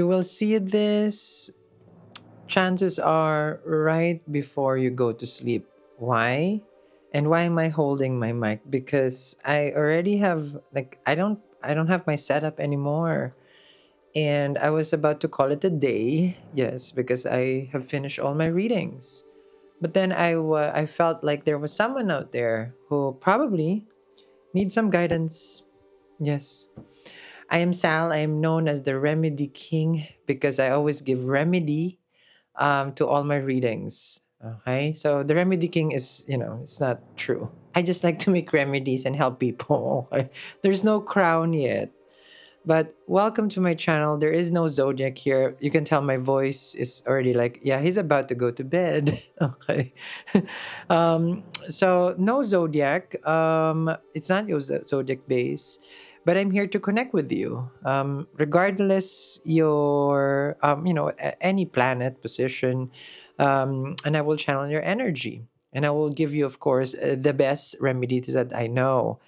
You will see this, chances are, right before you go to sleep. Why? And why am I holding my mic? Because I already have, like, I don't have my setup anymore. And I was about to call it a day. Yes, because I have finished all my readings. But then I felt like there was someone out there who probably needs some guidance. Yes. I am Sal. I am known as the Remedy King because I always give remedy to all my readings. Okay, so the Remedy King is, it's not true. I just like to make remedies and help people. Okay? There's no crown yet. But welcome to my channel. There is no zodiac here. You can tell my voice is already like, yeah, he's about to go to bed. Okay. So no zodiac. It's not your zodiac base, but I'm here to connect with you. Regardless your, any planet position, and I will channel your energy, and I will give you, of course, the best remedies that I know.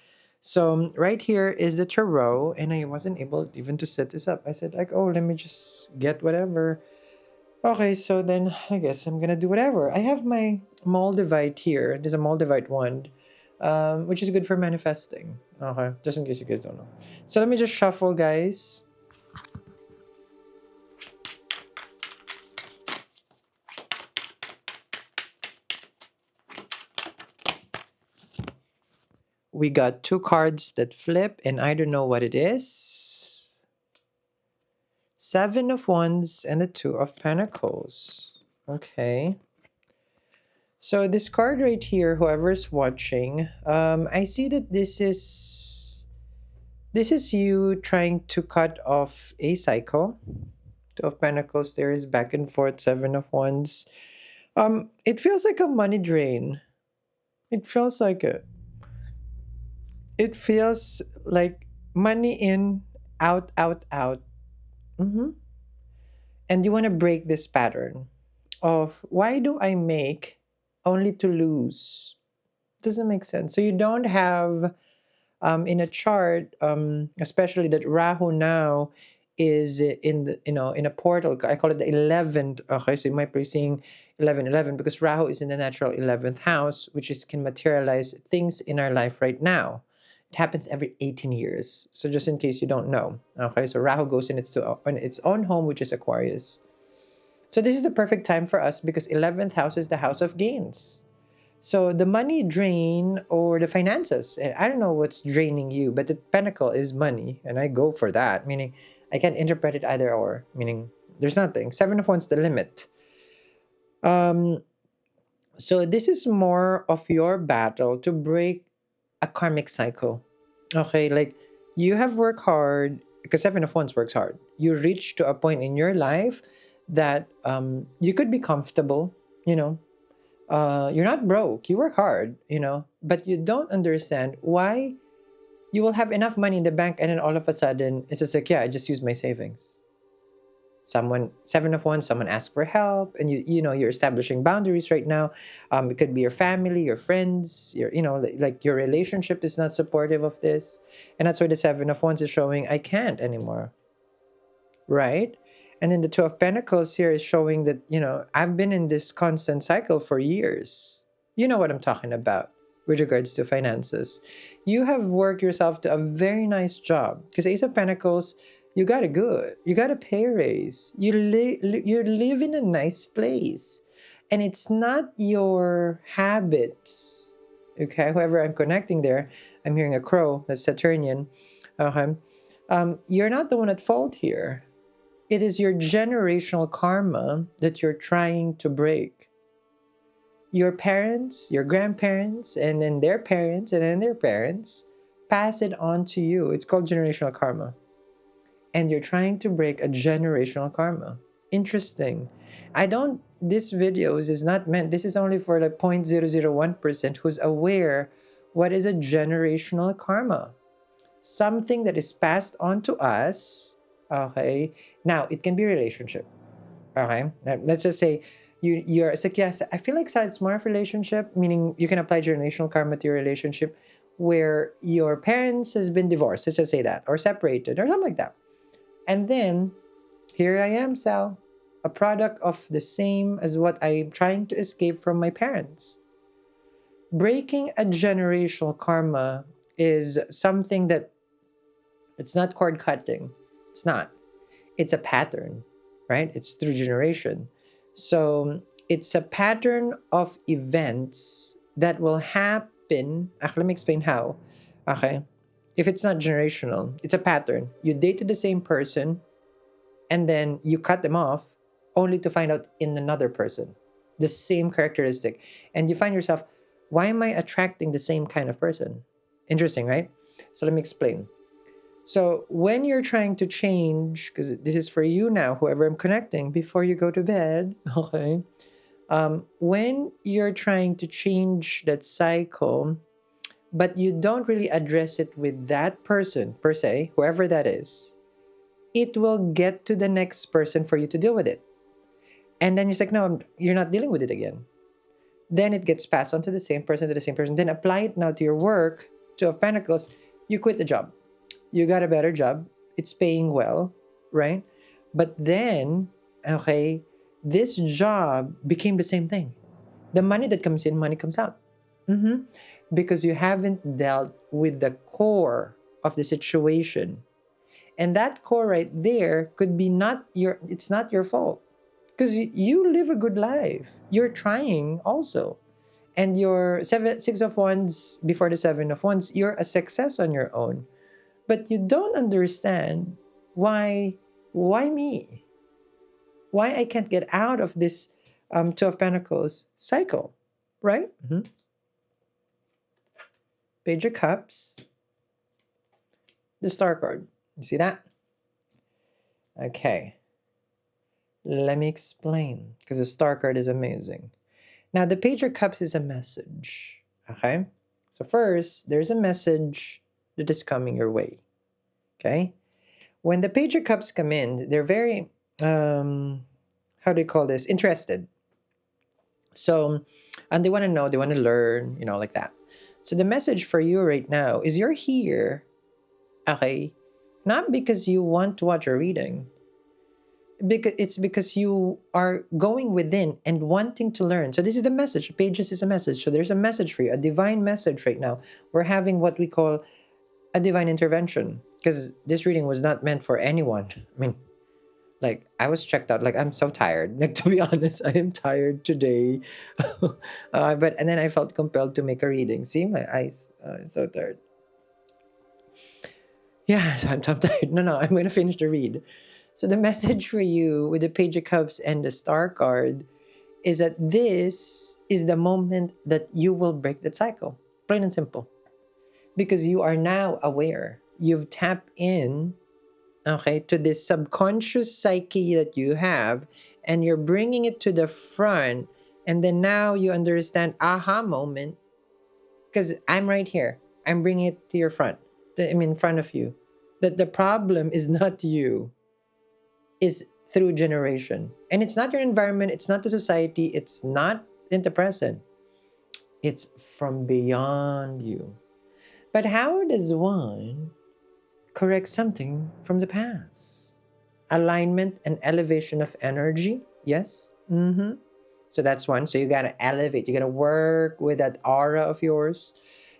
So right here is the tarot, and I wasn't able even to set this up. I said like, oh, let me just get whatever. Okay, so then I guess I'm gonna do whatever. I have my Moldavite here. There's a Moldavite wand, which is good for manifesting. Okay, just in case you guys don't know. So let me just shuffle, guys. We got two cards that flip, and I don't know what it is. Seven of Wands and the Two of Pentacles. Okay. So this card right here, whoever's watching, I see that this is you trying to cut off a cycle. Two of Pentacles, there is back and forth, Seven of Wands. It feels like a money drain. It feels like it. It feels like money in, out, out, out. hmm And you want to break this pattern of why do I make only to lose? Doesn't make sense. So you don't have in a chart, especially that Rahu now is in the in a portal. I call it the 11th. Okay, so you might be seeing 11 because Rahu is in the natural 11th house, which is can materialize things in our life right now. It happens every 18 years. So just in case you don't know, okay, so Rahu goes in its own home, which is Aquarius. So this is the perfect time for us because 11th house is the house of gains. So the money drain or the finances, and I don't know what's draining you, but the pentacle is money, and I go for that, meaning I can interpret it either or, meaning there's nothing. Seven of Wands, the limit. Um, so this is more of your battle to break a karmic cycle. Okay, like you have worked hard because Seven of Wands works hard. You reach to a point in your life that you could be comfortable, you know, you're not broke, you work hard, but you don't understand why you will have enough money in the bank and then all of a sudden it's just like, yeah, I just use my savings. Someone, Seven of Wands, someone asks for help, and you're establishing boundaries right now. It could be your family, your friends, like your relationship is not supportive of this, and that's why the Seven of Wands is showing I can't anymore, right? And then the Two of Pentacles here is showing that, I've been in this constant cycle for years. You know what I'm talking about with regards to finances. You have worked yourself to a very nice job because Ace of Pentacles, you got it good. You got a pay raise. You live in a nice place. And it's not your habits. Okay, whoever I'm connecting there, I'm hearing a crow, that's Saturnian. Okay. You're not the one at fault here. It is your generational karma that you're trying to break. Your parents, your grandparents, and then their parents, and then their parents pass it on to you. It's called generational karma. And you're trying to break a generational karma. Interesting. This videos is not meant, this is only for the 0.001% who's aware what is a generational karma. Something that is passed on to us. Okay, now it can be relationship. Okay, now, let's just say you're it's like, yes, I feel like it's more of relationship, meaning you can apply generational karma to your relationship where your parents has been divorced, let's just say that, or separated or something like that, and then Here I am, Sal, a product of the same as what I'm trying to escape from my parents. Breaking a generational karma is something that it's not cord cutting. It's not. It's a pattern, right? It's through generation. So it's a pattern of events that will happen. Let me explain how. Okay. If it's not generational, it's a pattern. You dated the same person and then you cut them off only to find out in another person the same characteristic. And you find yourself, why am I attracting the same kind of person? Interesting, right? So let me explain. So when you're trying to change, because this is for you now, whoever I'm connecting, before you go to bed, okay? When you're trying to change that cycle, but you don't really address it with that person per se, whoever that is, it will get to the next person for you to deal with it. And then it's like, no, you're not dealing with it again. Then it gets passed on to the same person. Then apply it now to your work, Two of Pentacles. You quit the job. You got a better job. It's paying well, right? But then, okay, this job became the same thing. The money that comes in, money comes out. Mhm. Because you haven't dealt with the core of the situation. And that core right there could be not your, it's not your fault. Because you live a good life. You're trying also. And your six of wands before the seven of wands, you're a success on your own. But you don't understand why me? Why I can't get out of this Two of Pentacles cycle, right? Mhm. Page of Cups, the Star card. You see that? Okay. Let me explain, because the Star card is amazing. Now, the Page of Cups is a message. Okay? So first, there's a message that is coming your way. Okay? When the Page of Cups come in, they're very how do you call this? Interested. So, and they want to know, they want to learn, like that. So the message for you right now is you're here, okay, not because you want to watch a reading, because it's because you are going within and wanting to learn. So this is the message. Pages is a message. So there's a message for you, a divine message right now. We're having what we call a divine intervention, because this reading was not meant for anyone. I mean, like, I was checked out. Like, I'm so tired. Like, to be honest, I am tired today. But and then I felt compelled to make a reading. See my eyes, it's so tired. Yeah, so I'm tired. No, I'm gonna finish the read. So the message for you with the Page of Cups and the Star card is that this is the moment that you will break the cycle. Plain and simple. Because you are now aware. You've tapped in, okay, to this subconscious psyche that you have, and you're bringing it to the front. And then now you understand, aha moment, because I'm right here. I'm bringing it to your front. I'm in front of you. That the problem is not you, is through generation. And it's not your environment, it's not the society, it's not in the present. It's from beyond you. But how does one correct something from the past? Alignment and elevation of energy. Yes. So that's one. So you gotta elevate. You gotta work with that aura of yours.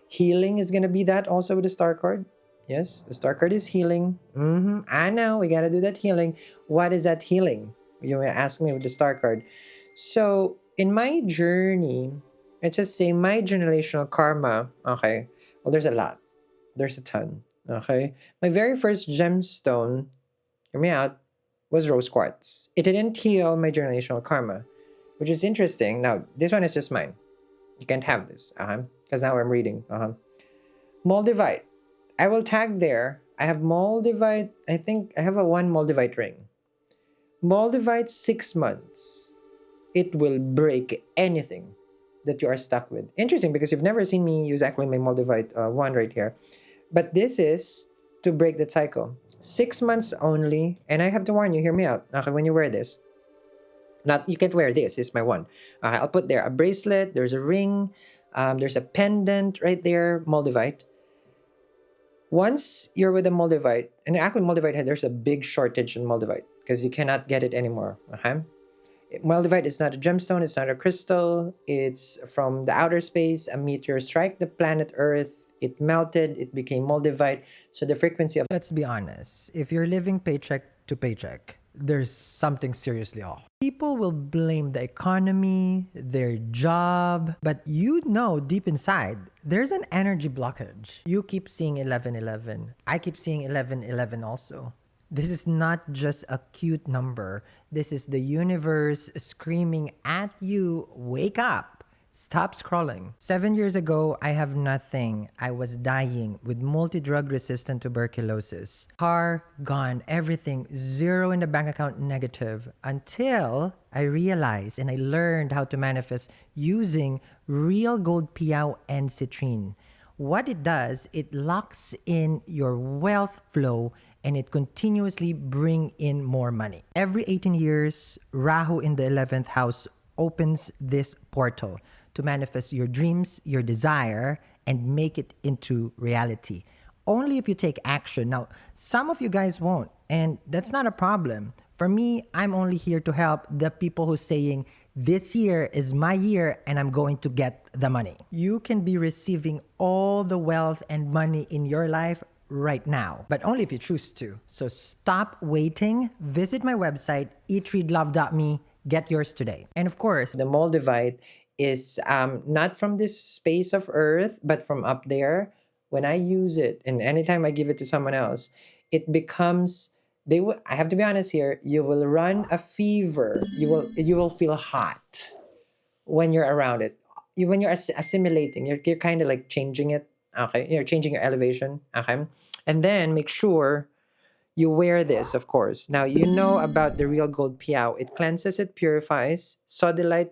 Healing is gonna be that also with the Star card. Yes, the Star card is healing. I know we gotta do that healing. What is that healing? You may ask me with the Star card. So in my journey, let's just say my generational karma. Okay. Well, there's a lot. There's a ton. Okay. My very first gemstone, hear me out, was rose quartz. It didn't heal my generational karma, which is interesting. Now, this one is just mine. You can't have this. Because now I'm reading. Moldavite. I will tag there. I have Moldavite. I think I have a one Moldavite ring. Moldavite 6 months. It will break anything that you are stuck with. Interesting, because you've never seen me use actually my Moldavite one right here. But this is to break the cycle. 6 months only. And I have to warn you, hear me out. Okay, when you wear this, not you can't wear this. It's my one. I'll put there a bracelet. There's a ring. There's a pendant right there. Moldavite. Once you're with a Moldavite, and actually Moldavite, there's a big shortage in Moldavite. because you cannot get it anymore. Okay? Moldavite is not a gemstone, it's not a crystal. It's from the outer space. A meteor struck the planet Earth. It melted, it became Moldavite. So the frequency of. Let's be honest. If you're living paycheck to paycheck, there's something seriously off. People will blame the economy, their job, but you know deep inside, there's an energy blockage. You keep seeing 1111. I keep seeing 1111 also. This is not just a cute number. This is the universe screaming at you, wake up. Stop scrolling. 7 years ago, I have nothing. I was dying with multi-drug resistant tuberculosis. Car gone, everything, zero in the bank account, negative. Until I realized and I learned how to manifest using real gold piao and citrine. What it does, it locks in your wealth flow and it continuously bring in more money. Every 18 years, Rahu in the 11th house opens this portal to manifest your dreams, your desire, and make it into reality. Only if you take action. Now, some of you guys won't, and that's not a problem. For me, I'm only here to help the people who's saying, this year is my year and I'm going to get the money. You can be receiving all the wealth and money in your life right now, but only if you choose to. So stop waiting. Visit my website, eatreadlove.me. Get yours today. And of course, the Moldavite is not from this space of Earth, but from up there. When I use it, and anytime I give it to someone else, it becomes. They will. I have to be honest here. You will run a fever. You will feel hot when you're around it. When you're assimilating, you're kind of like changing it. Okay, you're changing your elevation. Okay, and then make sure you wear this, of course. Now, you know about the real gold piao. It cleanses, it purifies. Sodalite,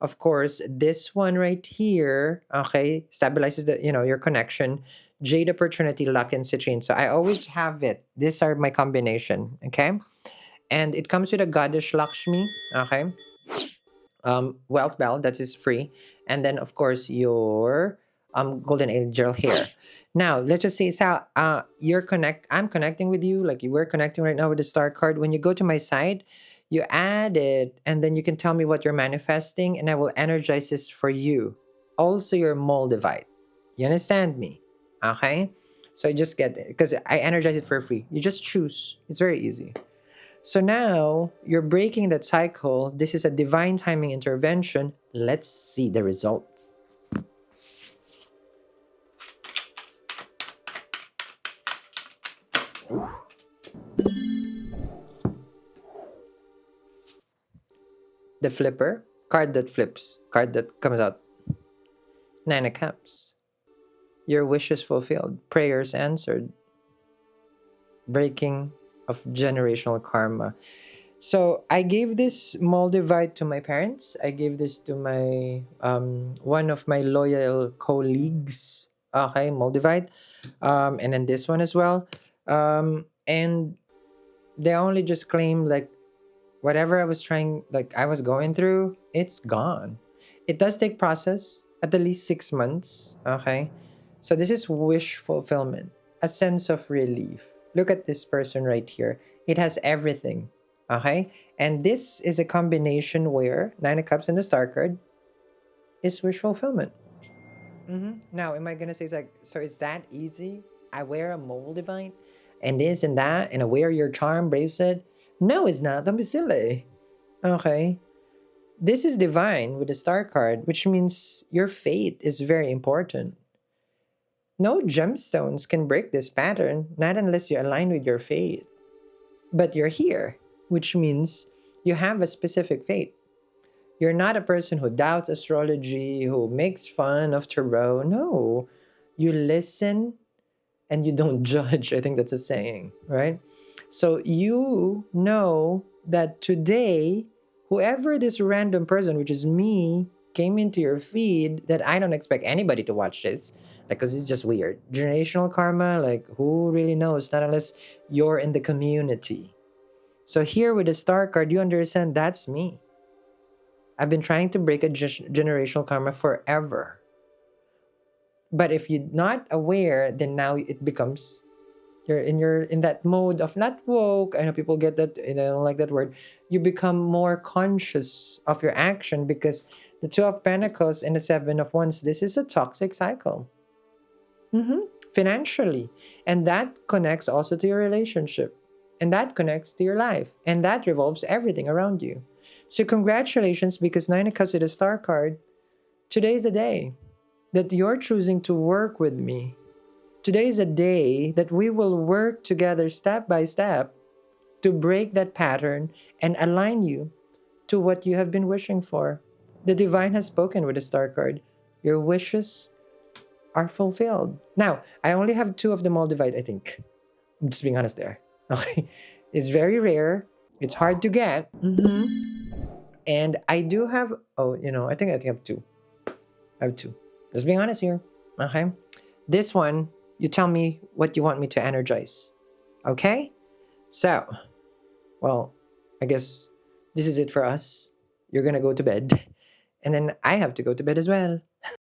of course, this one right here, okay, stabilizes your connection. Jade opportunity, luck, and citrine. So I always have it. These are my combination, okay? And it comes with a goddess Lakshmi, okay? Wealth bell, that is free. And then, of course, your golden angel here. Now, let's just say, Sal, I'm connecting with you, like we're connecting right now with the star card. When you go to my site, you add it, and then you can tell me what you're manifesting, and I will energize this for you. Also, your Moldavite. You understand me? Okay? So I just get it because I energize it for free. You just choose. It's very easy. So now you're breaking that cycle. This is a divine timing intervention. Let's see the results. The flipper, card that flips, card that comes out. Nine of Cups. Your wishes fulfilled, prayers answered, breaking of generational karma. So I gave this Moldavite to my parents. I gave this to my one of my loyal colleagues. Okay, Moldavite, and then this one as well. And they only just claim like whatever I was trying, like I was going through, it's gone. It does take process at least 6 months. Okay, so this is wish fulfillment, a sense of relief. Look at this person right here. It has everything. Okay, and this is a combination where Nine of Cups and the Star card is wish fulfillment. Now, am I gonna say it's like, so it's that easy? I wear a mole divine, and this and that, and I wear your charm bracelet. No, it's not. Don't be silly. Okay, this is divine with the Star card, which means your fate is very important. No gemstones can break this pattern, not unless you align with your fate. But you're here, which means you have a specific fate. You're not a person who doubts astrology, who makes fun of tarot. No, you listen and you don't judge. I think that's a saying, right? So you know that today, whoever this random person, which is me, came into your feed, that I don't expect anybody to watch this because it's just weird. Generational karma, like who really knows? Not unless you're in the community. So here with the star card, you understand that's me. I've been trying to break a generational karma forever. But if you're not aware, then now it becomes You're in that mode of not woke. I know people get that, I don't like that word. You become more conscious of your action because the Two of Pentacles and the Seven of Wands, this is a toxic cycle. Financially. And that connects also to your relationship. And that connects to your life. And that revolves everything around you. So congratulations, because Nine of Cups with a star card, today is a day that you're choosing to work with me. Today is a day that we will work together step by step to break that pattern and align you to what you have been wishing for. The divine has spoken with the star card. Your wishes are fulfilled. Now, I only have two of the Moldavite, I think. I'm just being honest there. Okay. It's very rare. It's hard to get. And I do have, oh, I think I have two. I have two. Just being honest here. Okay. This one, you tell me what you want me to energize. Okay? So, well, I guess this is it for us. You're going to go to bed. And then I have to go to bed as well.